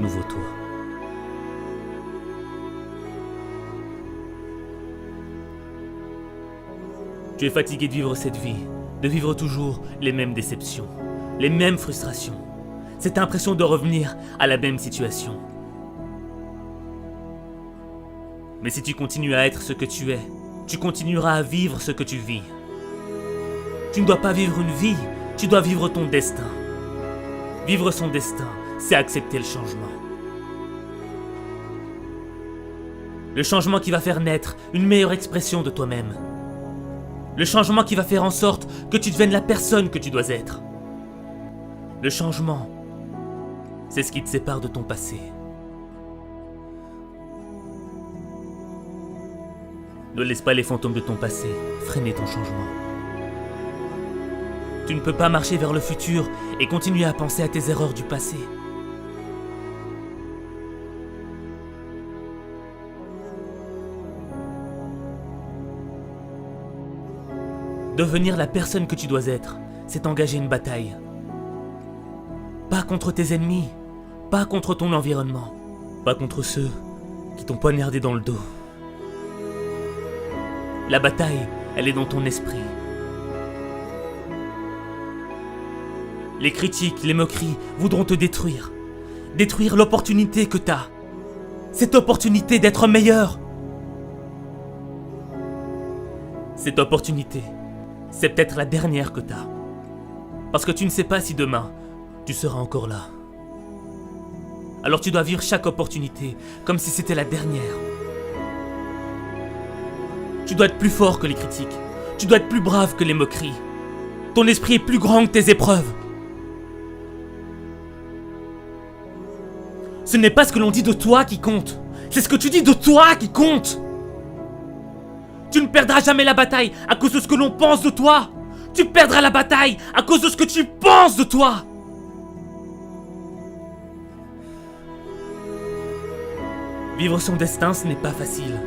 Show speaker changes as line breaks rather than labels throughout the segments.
nouveau toi. Tu es fatigué de vivre cette vie, de vivre toujours les mêmes déceptions, les mêmes frustrations, cette impression de revenir à la même situation. Mais si tu continues à être ce que tu es, tu continueras à vivre ce que tu vis. Tu ne dois pas vivre une vie, tu dois vivre ton destin. Vivre son destin, c'est accepter le changement. Le changement qui va faire naître une meilleure expression de toi-même. Le changement qui va faire en sorte que tu deviennes la personne que tu dois être. Le changement, c'est ce qui te sépare de ton passé. Ne laisse pas les fantômes de ton passé freiner ton changement. Tu ne peux pas marcher vers le futur et continuer à penser à tes erreurs du passé. Devenir la personne que tu dois être, c'est engager une bataille. Pas contre tes ennemis, pas contre ton environnement, pas contre ceux qui t'ont poignardé dans le dos. La bataille, elle est dans ton esprit. Les critiques, les moqueries voudront te détruire. Détruire l'opportunité que t'as. Cette opportunité d'être meilleur. Cette opportunité, c'est peut-être la dernière que t'as. Parce que tu ne sais pas si demain, tu seras encore là. Alors tu dois vivre chaque opportunité comme si c'était la dernière. Tu dois être plus fort que les critiques. Tu dois être plus brave que les moqueries. Ton esprit est plus grand que tes épreuves. Ce n'est pas ce que l'on dit de toi qui compte. C'est ce que tu dis de toi qui compte. Tu ne perdras jamais la bataille à cause de ce que l'on pense de toi. Tu perdras la bataille à cause de ce que tu penses de toi. Vivre son destin, ce n'est pas facile.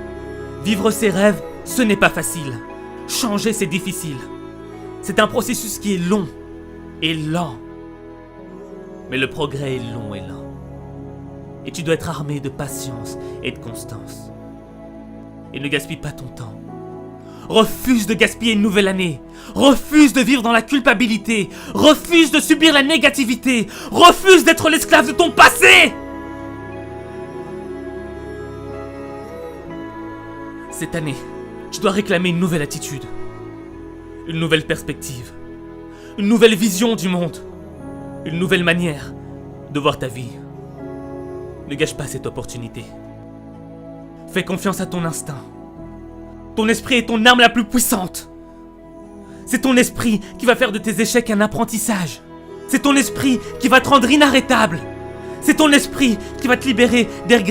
Vivre ses rêves, ce n'est pas facile. Changer, c'est difficile. C'est un processus qui est long et lent. Mais le progrès est long et lent. Et tu dois être armé de patience et de constance. Et ne gaspille pas ton temps. Refuse de gaspiller une nouvelle année. Refuse de vivre dans la culpabilité. Refuse de subir la négativité. Refuse d'être l'esclave de ton passé. Cette année, tu dois réclamer une nouvelle attitude. Une nouvelle perspective. Une nouvelle vision du monde. Une nouvelle manière de voir ta vie. Ne gâche pas cette opportunité. Fais confiance à ton instinct. Ton esprit est ton arme la plus puissante. C'est ton esprit qui va faire de tes échecs un apprentissage. C'est ton esprit qui va te rendre inarrêtable. C'est ton esprit qui va te libérer des regrets.